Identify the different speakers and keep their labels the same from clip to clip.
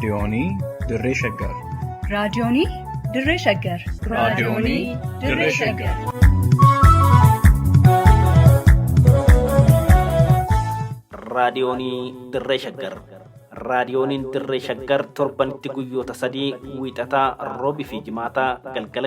Speaker 1: raadiyoonii Dirree Shaggar.
Speaker 2: raadiyoonii Dirree Shaggar.
Speaker 1: raadiyoonii Dirree Shaggar.
Speaker 3: raadiyoonii Dirree Shaggar. raadiyooniin Dirree Shaggar torbanitti guyyoota sadii wiixataa roobii fi jimaataa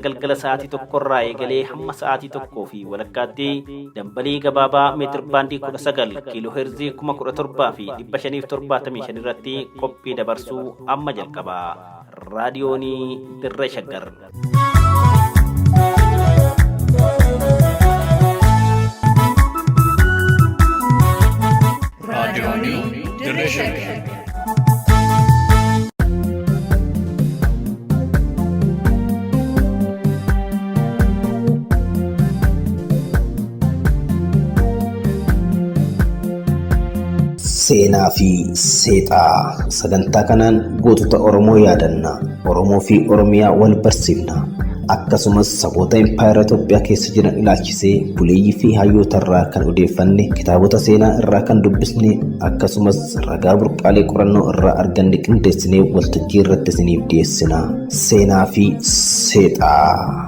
Speaker 3: galgala sa'aatii tokkorraa eegalee hamma sa'aatii tokkoo fi walakkaatti dambalii gabaabaa meetir baandii 19 kiiloo heerzii 17,575 irratti qophii dabarsuu amma jalqaba. raadiyoonii Dirree Shaggar.
Speaker 1: raadiyoonii Dirree Shaggar.
Speaker 4: Seenaa fi seexaa sagantaa kanaan gootota Oromoo yaadanna. Oromoo fi Oromiyaa wal barsiifna. Akkasumas saboota impaayera Itoophiyaa keessa jiran ilaalchisee buleeyyii fi hayyoota irraa kan odeeffanne, kitaabota seenaa irraa kan dubbisne, akkasumas ragaa burqaalee qorannoo irraa arganne qindeessinee waltajjii irratti isiniif dhiyeessina. Seenaa fi seexaa.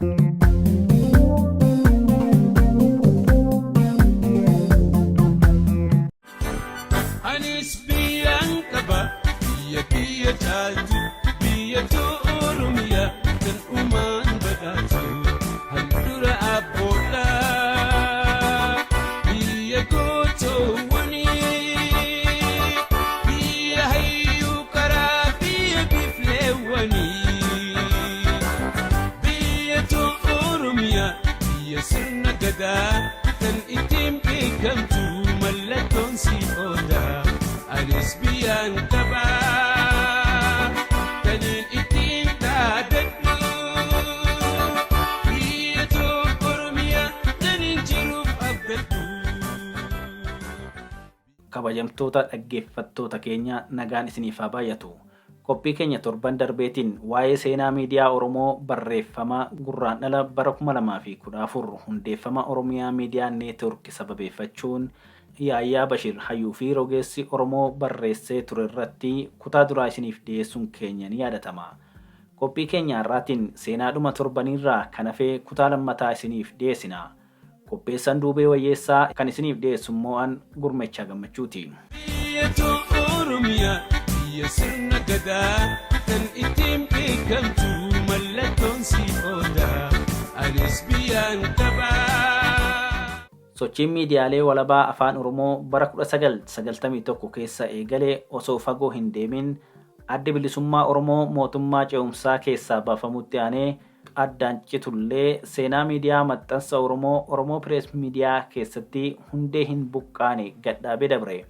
Speaker 3: Kabajamtoota dhaggeeffattoota keenya nagaan isiniif haa baay'atu. Qophii keenya torban darbeetiin waa'ee seenaa miidiyaa Oromoo barreeffama gurraandhala bara 2014 hundeeffama Oromiyaa Miidiyaa Neetwork sababeeffachuun Yaayyaa Bashir hayyuu fi rogeessi Oromoo barreessee ture irratti kutaa duraa isiniif dhiyeessuun keenya ni yaadatama. Qophii keenya har'aatiin seenaadhuma torbaniirraa kan hafe kutaa lammataa isiniif dhiyeessina. Qopheessaan Duubee Wayyeessaa kan isiniif dhiyeessu immoo an Gurmechaa Gammachuuti. Sochiin miidiyaalee walabaa afaan Oromoo bara 1991 keessa eegalee osoo fagoo hin deemin adda bilisummaa Oromoo mootummaa ce'umsaa keessaa baafamutti aanee addaan citullee seenaa miidiyaa maxxansa Oromoo Pirees Miidiyaa keessatti hundee hin buqqaane gadhaabee dabre.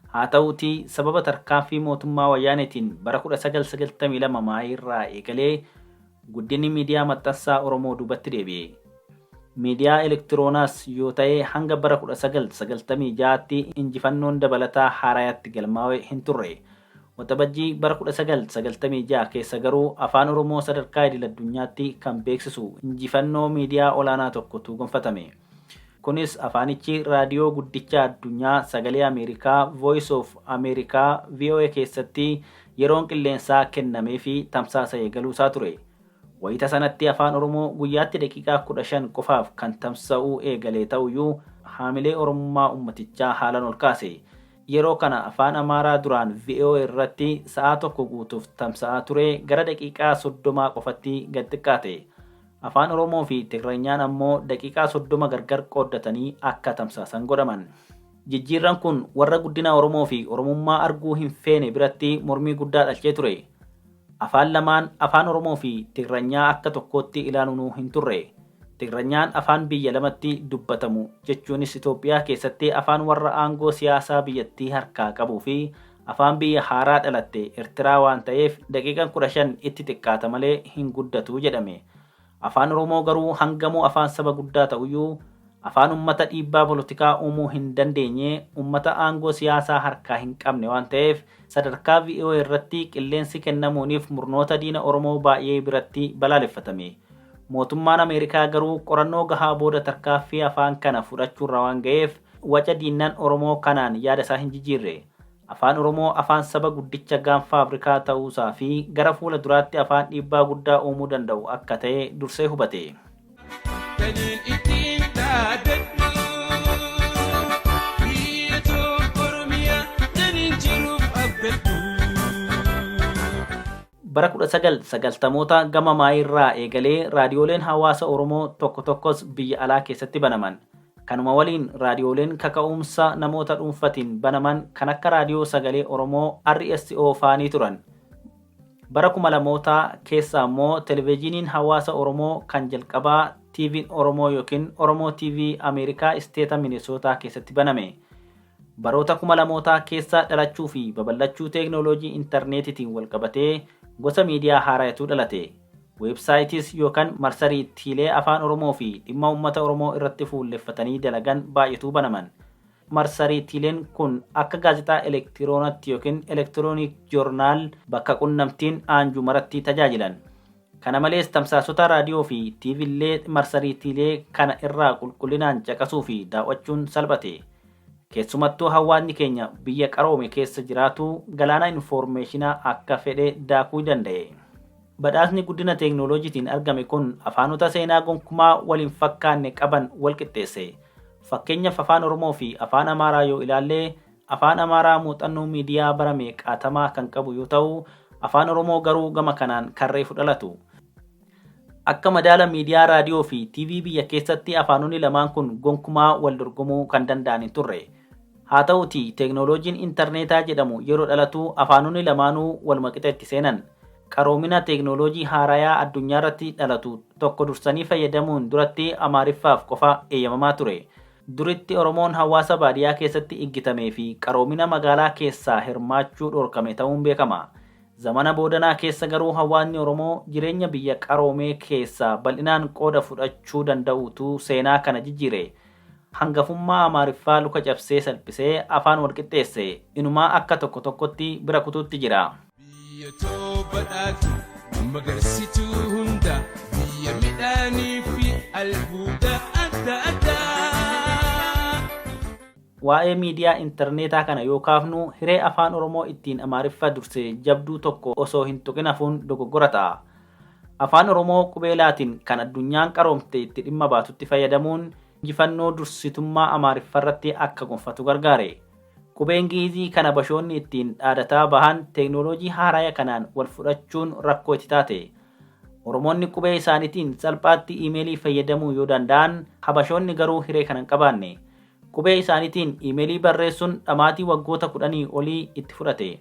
Speaker 3: Haa ta'uutii sababa tarkaanfii mootummaa Wayyaaneetiin bara 1992 maayirraa eegalee guddinni miidiyaa maxxansaa Oromoo duubatti deebi'e. Miidiyaa elektiroonaas yoo ta'e hanga bara 1996tti injifannoon dabalataa haaraatti galmaa'ee hin turre. Waxabajjii bara 1996 keessa garuu afaan Oromoo sadarkaa idil-addunyaatti kan beeksisu injifannoo miidiyaa olaanaa tokkotu gonfatame. Kunis afaanichi raadiyoo guddicha addunyaa Sagalee Ameerikaa Voice of America VOA keessatti yeroon qilleensaa kennamee fi tamsaasa eegaluusaa ture. Wayita sanatti afaan Oromoo guyyaatti daqiiqaa 15 qofaaf kan tamsa'uu eegalee ta'uyyuu haamilee Oromummaa ummatichaa haalaan ol kaase. Yeroo kana afaan Amaaraa duraan VOA irratti sa'aa tokko guutuuf tamsa'aa ture gara daqiiqaa 30 qofatti gad xiqqaate. Afaan Oromoo fi Tigranyaan ammoo daqiiqaa 30 gargar qooddatanii akka tamsaasan godhaman. Jijjiirran kun warra guddina Oromoo fi Oromummaa arguu hin feene biratti mormii guddaa dhalchee ture. Afaan lamaan afaan Oromoo fi Tigranyaa akka tokkootti ilaaluu hin turre. Tigranyaan afaan biyya lamatti dubbatamu jechuunis Itoophiyaa keessatti afaan warra aangoo siyaasaa biyyattii harkaa qabuu fi afaan biyya haaraa dhalatte Eertiraa waan ta'eef daqiiqaan 15 itti xiqqaata malee hin guddatu jedhame. Afaan Oromoo garuu hangamuu afaan saba guddaa ta'uyyuu afaan ummata dhiibbaa polotikaa uumuu hin dandeenye, ummata aangoo siyaasaa harkaa hin qabne waan ta'eef sadarkaa VOA irratti qilleensi kennamuuniif murnoota diina Oromoo baay'ee biratti balaaleffatame. Mootummaan Ameerikaa garuu qorannoo gahaa booda tarkaanfii afaan kana fudhachuurra waan ga'eef waca diinnan Oromoo kanaan yaada isaa hin jijjiirre. Afaan Oromoo afaan saba guddicha gaanfa Afrikaa ta'uusaa fi gara fuula duraatti afaan dhiibbaa guddaa uumuu danda'u akka ta'e dursee hubate. Bara 1990moota gama maayirraa eegalee raadiyooleen hawaasa Oromoo tokko tokkos biyya alaa keessatti banaman. Kanuma waliin raadiyooleen kaka'umsa namoota dhuunfatiin banaman kan akka raadiyoo sagalee Oromoo RSO faanii turan. Bara 2000moota keessa immoo televezyiiniin hawaasa Oromoo kan jalqabaa TV'n Oromoo yookiin Oromoo TV Ameerikaa isteeta Minisootaa keessatti baname. Baroota 2000moota keessa dhalachuu fi babal'achuu teeknooloojii intarneetitiin walqabatee gosa miidiyaa haaraatu dhalate. Weebsaayitis yookaan marsariitiilee afaan Oromoo fi dhimma uummata Oromoo irratti fuulleffatanii dalagan baay'atuu banaman. Marsariitiileen kun akka gaazexaa elektiroonatti yookiin elektiroonik joornaal bakka qunnamtiin aanjuu maratti tajaajilan. Kana malees tamsaasota raadiyoo fi tiivillee marsariitiilee kana irraa qulqullinaan caqasuu fi daawwachuun salphate. Keessumattuu hawaasni keenya biyya qaroome keessa jiraatu galaana infoormeeshinaa akka fedhe daakuu danda'e. Badhaasni guddina teeknooloojiitiin argame kun afaanota seenaa gonkumaa waliin fakkaanne qaban wal qixxeesse. Fakkeenyaaf afaan Oromoo fi afaan Amaaraa yoo ilaalle, afaan Amaaraa muuxannoo miidiyaa bara meeqaatamaa kan qabu yoo ta'u, afaan Oromoo garuu gama kanaan kan reefu dhalatu. Akka madaala miidiyaa raadiyoo fi TV biyya keessatti afaanonni lamaan kun gonkumaa wal dorgomuu kan danda'an hin turre. Haa ta'uutii teeknooloojiin intarneetaa jedhamu yeroo dhalatu afaanonni lamaanuu wal maqixa itti seenan. Qaroomina teeknooloojii haarayaa addunyaa irratti dhalatu tokko dursanii fayyadamuun duratti Amaariffaaf qofa eeyyamamaa ture. Duritti Oromoon hawaasa baadiyyaa keessatti iggitamee fi qaroomina magaalaa keessaa hirmaachuu dhorkame ta'uun beekama. Zamana boodanaa keessa garuu hawaasni Oromoo jireenya biyya qaroomee keessaa bal'inaan qooda fudhachuu danda'utu seenaa kana jijjiire. Hangafummaa Amaariffaa luka cabsee salphisee afaan wal qixxeesse. Inumaa akka tokko tokkotti bira kutuutti jira.
Speaker 5: Biyya badhaatu magarsituu hunda biyya midhaanii fi albuuda adda addaa.
Speaker 3: Waa'ee miidiyaa intarneetaa kana yoo kaafnu hiree afaan Oromoo ittiin Amaariffa dursee jabduu tokko osoo hin tuqin hafuun dogoggora ta'a. Afaan Oromoo qubeelaatiin kan addunyaan qaroomte itti dhimma baatutti fayyadamuun injifannoo dursitummaa Amaariffa irratti akka gonfatu gargaare. Qubeen Giizii kana bashoonni ittiin dhaadataa bahan teeknooloojii haaraya kanaan wal fudhachuun rakkoo itti taate. Oromoonni qubee isaaniitiin salphaatti iimeelii fayyadamuu yoo danda'an, habashoonni garuu hiree kana hin qabaanne. Qubee isaaniitiin iimeelii barreessuun dhamaatii waggoota 10 olii itti fudhate.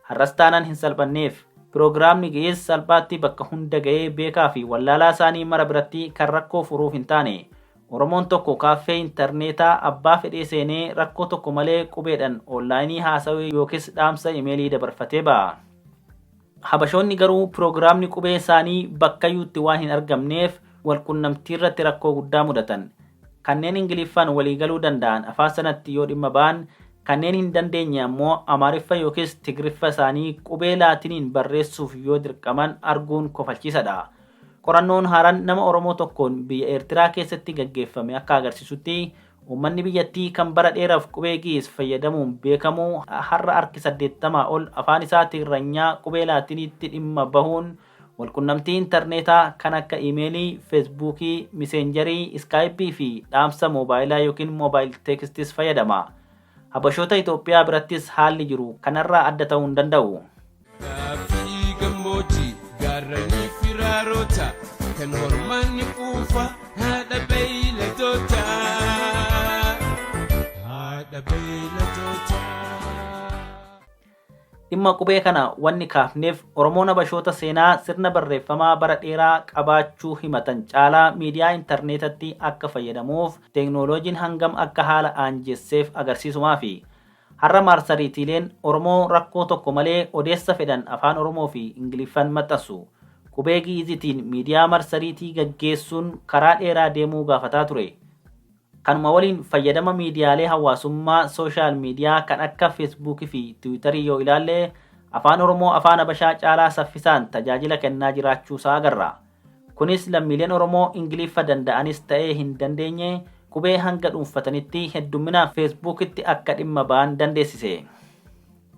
Speaker 3: Har'as taanaan hin salphanneef piroogiraamni ga'ees salphaatti bakka hunda ga'ee beekaa fi wallaalaa isaanii mara biratti kan rakkoo furuuf hin taane. Oromoon tokko kaaffee intarneetaa abbaa fedhee seenee rakkoo tokko malee qubeedhaan onlaayinii haasawee yookiis dhaamsa imeelii dabarfatee ba'a. Habashoonni garuu piroogiraamni qubee isaanii bakkayyuutti waan hin argamneef walqunnamtii irratti rakkoo guddaa mudatan. Kanneen Ingiliffaan waliigaluu danda'an afaan sanatti yoo dhimma ba'an, kanneen hin dandeenye ammoo Amaariffa yookiis Tigriffa isaanii qubee laatiniin barreessuuf yoo dirqaman arguun kofalchiisadha. Qorannoon haaraan nama Oromoo tokkoon biyya Eertiraa keessatti gaggeeffame akka agarsiisutti uummanni biyyattii kan bara dheeraaf qubee Gi'iis fayyadamuun beekamu har'a harki 80 ol afaan isaa Tigranyaa qubee laatiniitti dhimma bahuun walqunnamtii intarneetaa kan akka iimeelii, feesbuukii, miseenjarii, iskaayippii fi dhaamsa moobaayilaa yookiin moobaayil teekstis fayyadama. Habashoota Itoophiyaa birattis haalli jiru kanarraa adda ta'uu hin danda'u.
Speaker 5: Kan hormaanni quufa haadha beeyladoota.
Speaker 3: Dhimma qubee kana wanni kaafneef Oromoon habashoota seenaa sirna barreeffamaa bara dheeraa qabaachuu himatan caalaa miidiyaa intarneetatti akka fayyadamuuf teeknooloojiin hangam akka haala aanjesseef agarsiisumaafi. Har'a marsariitiileen Oromoo rakkoo tokko malee odeessa fedhan afaan Oromoo fi Ingiliffaan maxxansu. Qubee Gi'izitiin miidiyaa marsariitii gaggeessuun karaa dheeraa deemuu gaafataa ture. Kanuma waliin fayyadama miidiyaalee hawaasummaa sooshaal miidiyaa kan akka feesbuukii fi tiwiitarii yoo ilaalle afaan Oromoo afaan Habashaa caalaa saffisaan tajaajila kennaa jiraachuusaa agarra. Kunis lammiileen Oromoo Ingiliffa danda'anis ta'ee hin dandeenye qubee hanga dhuunfatanitti hedduminaan feesbuukitti akka dhimma ba'an dandeessise.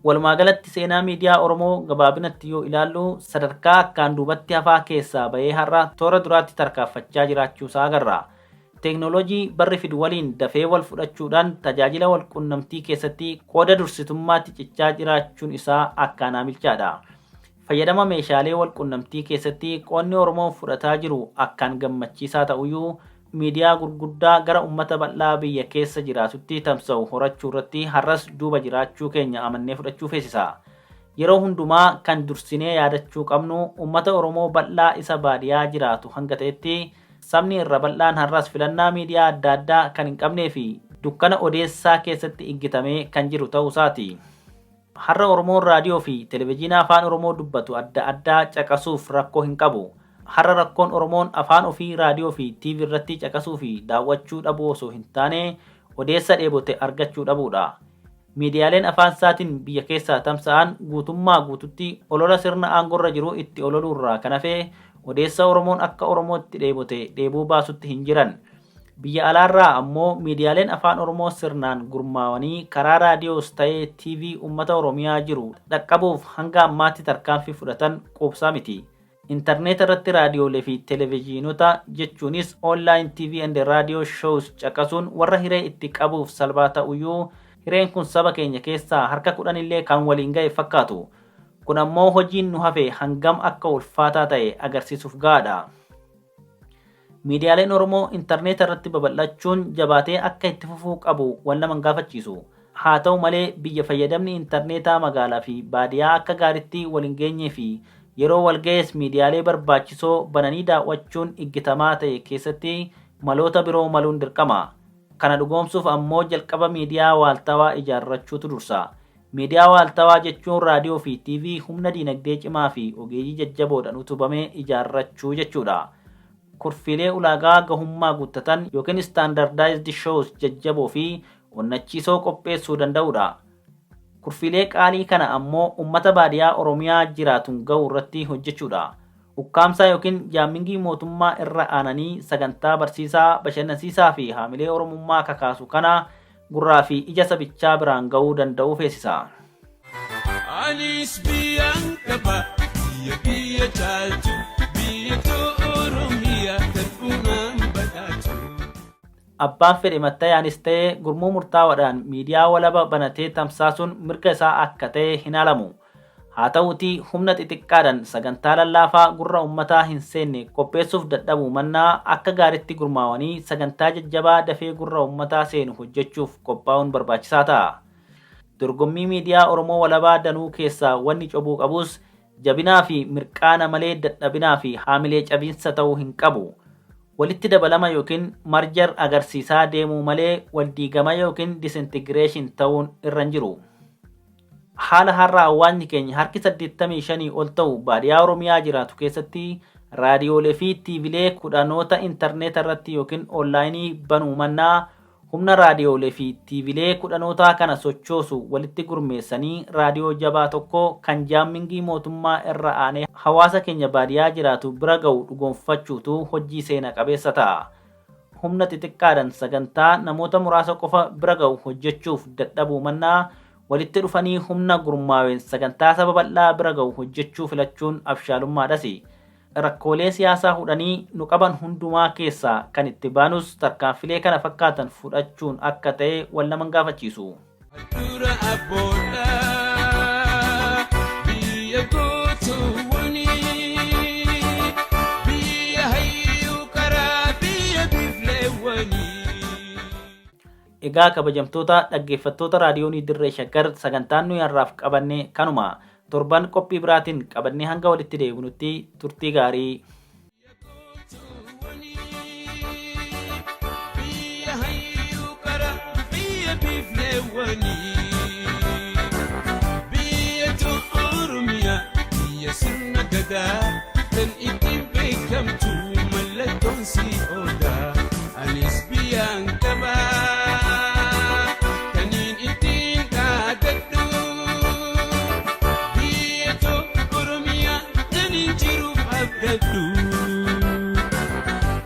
Speaker 3: Walumaa galatti seenaa miidiyaa Oromoo gabaabinatti yoo ilaallu sadarkaa akkaan duubatti hafaa keessaa bahee har'a toora duraatti tarkaanfachaa jiraachuusaa agarra. Teeknooloojii barri fidu waliin dafee wal fudhachuudhaan tajaajila wal quunnamtii keessatti qooda dursitummaatti cichaa jiraachuun isaa akkaan amilchaadha. Fayyadama meeshaalee wal quunnamtii keessatti qoonni Oromoo fudhataa jiru akkaan gammachiisaa ta'uyyuu miidiyaa gurguddaa gara uummata bal'aa biyya keessa jiraatutti tamsa'u horachuu irratti har'as duuba jiraachuu keenya amannee fudhachuu feesisa. Yeroo hundumaa kan dursinee yaadachuu qabnu uummata Oromoo bal'aa isa baadiyyaa jiraatu hanga ta'etti sabni irra bal'aan har'as filannaa miidiyaa adda addaa kan hin qabnee fi dukkana odeessaa keessatti iggitamee kan jiru ta'uu isaati. Har'a Oromoon raadiyoo fi televezyiinii afaan Oromoo dubbatu adda addaa caqasuuf rakkoo hin qabu. Har'a rakkoon Oromoon afaan ofii raadiyoo fi TV irratti caqasuu fi daawwachuu dhabuu osoo hin taane odeessa dheebote argachuu dhabuudha. Miidiyaaleen afaan isaatiin biyya keessaa tamsa'an guutummaa guututti olola sirna aangorra jiru itti ololuurraa kan hafe odeessa Oromoon akka Oromootti dheebote dheebuu baasutti hin jiran. Biyya alaarraa ammoo miidiyaaleen afaan Oromoo sirnaan gurmaawanii karaa raadiyoos ta'ee TV uummata Oromiyaa jiru dhaqqabuuf hanga ammaatti tarkaanfii fudhatan quubsaa miti. Internet irratti raadiyoolee fi televezyiinota jechuunis online TV and radio shows caqasuun warra hiree itti qabuuf salphaa ta'uyyuu hireen kun saba keenya keessaa harka 10 illee kan waliin ga'e fakkaatu. Kun ammoo hojiin nu hafe hangam akka ulfaataa ta'e agarsiisuuf gaadha. Miidiyaaleen Oromoo internet irratti babal'achuun jabaatee akka itti fufuu qabu waan nama gaafachiisu. Haa ta'u malee biyya fayyadamni internetaa magaalaa fi baadiyyaa akka gaariitti waliin geenyee fi yeroo walga'es miidiyaalee barbaachisoo bananii daawwachuun iggitamaa ta'e keessatti maloota biroo maluun dirqama. Kana dhugoomsuuf ammoo jalqaba miidiyaa waaltawaa ijaarrachuutu dursa. Miidiyaa waaltawaa jechuun raadiyoo fi TV humna diinagdee cimaa fi ogeeyyii jajjaboodhaan utubamee ijaarrachuu jechuudha. Kurfiilee ulaagaa gahummaa guuttatan yookiin standardized shows jajjaboo fi onnachiisoo qopheessuu danda'udha. Kurfiilee qaalii kana ammoo uummata baadiyyaa Oromiyaa jiraatuun ga'u irratti hojjechuudha. Ukkaamsaa yookiin jaamingii mootummaa irra aananii sagantaa barsiisaa, bashannansiisaa fi haamilee Oromummaa kakaasu kana gurraa fi ija sabichaa biraan ga'uu danda'uu feesisa.
Speaker 5: Anis biyyaan qaba biyya caaltu biyya Oromiyaa kan uumaan badhaatu.
Speaker 3: Abbaan fedhe mattayaanis ta'ee gurmuu murtaawaadhaan miidiyaa walaba banatee tamsaasuun mirga isaa akka ta'e hin alamu. Haa ta'uutii humna xixiqqaadhaan sagantaa lallaafaa gurra uummataa hin seenne qopheessuuf dadhabuu mannaa akka gaariitti gurmaawanii sagantaa jajjabaa dafee gurra uummataa seenu hojjechuuf qophaa'uun barbaachisaa ta'a. Dorgommii miidiyaa Oromoo walabaa danuu keessaa wanni cobuu qabus jabinaa fi mirqaana malee dadhabinaa fi haamilee cabiinsa ta'uu hin qabu. Walitti dabalama yookiin marjar agarsiisaa deemuu malee waldiigama yookiin disintigireeshin ta'uun irra hin jiru. Haala har'a hawaasni keenya harki 85 ol ta'u baadiyyaa Oromiyaa jiraatu keessatti raadiyoolee fi tiivilee kudhanoota intarneeta irratti yookiin onlaayinii banuu mannaa humna raadiyoolee fi tiivilee kudhanoota kana sochoosu walitti gurmeessanii raadiyoo jabaa tokko kan jaamingii mootummaa irra aanee hawaasa keenya baadiyyaa jiraatu bira ga'u dhugoonfachuutu hojii seena qabeessa ta'a. Humna xixiqqaadhaan sagantaa namoota muraasa qofa bira ga'u hojjechuuf dadhabuu mannaa walitti dhufanii humna gurmaaween sagantaa saba bal'aa bira ga'u hojjechuu filachuun abshaalummaadhas. Rakkoolee siyaasaa hudhanii nu qaban hundumaa keessaa kan itti baanus tarkaanfilee kana fakkaatan fudhachuun akka ta'e wal nama gaafachiisu.
Speaker 5: Dura abboodha biyya gootuwwani biyya hayyuu karaa biyya bifleewwani.
Speaker 3: Egaa kabajamtoota dhaggeeffattoota raadiyoonii Dirree Shaggar sagantaan nuyi har'aaf qabanne kanuma. Torban qophii biraatiin qabannee hanga walitti deebinutti turtii gaarii.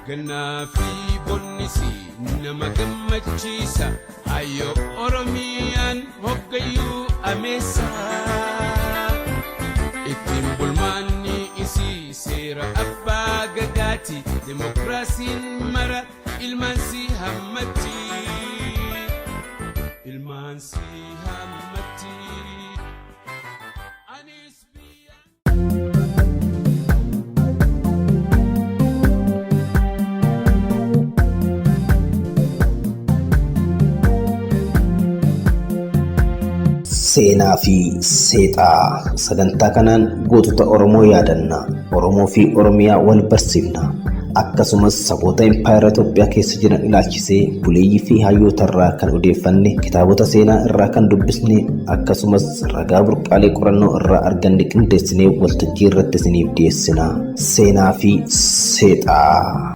Speaker 5: Ganaafi bonnisi nama gammachiisa hayyo Oromiyaan ameessa ittiin bulmaanni isii seera abbaa gadaati demokraasiin mara ilmaan si hammatti ilmaan si hammatti anis biyya
Speaker 4: seenaa fi seexaa sagantaa kanaan gootota Oromoo yaadanna. Oromoo fi Oromiyaa wal barsiifna. Akkasumas saboota impaayera Itoophiyaa keessa jiran ilaalchisee buleeyyii fi hayyoota irraa kan odeeffanne, kitaabota seenaa irraa kan dubbisne, akkasumas ragaa burqaalee qorannoo irraa arganne qindeessinee waltajjii irratti isiniif dhiyeessina. Seenaa fi seexaa.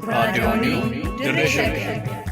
Speaker 1: raadiyoonii dirree shaggar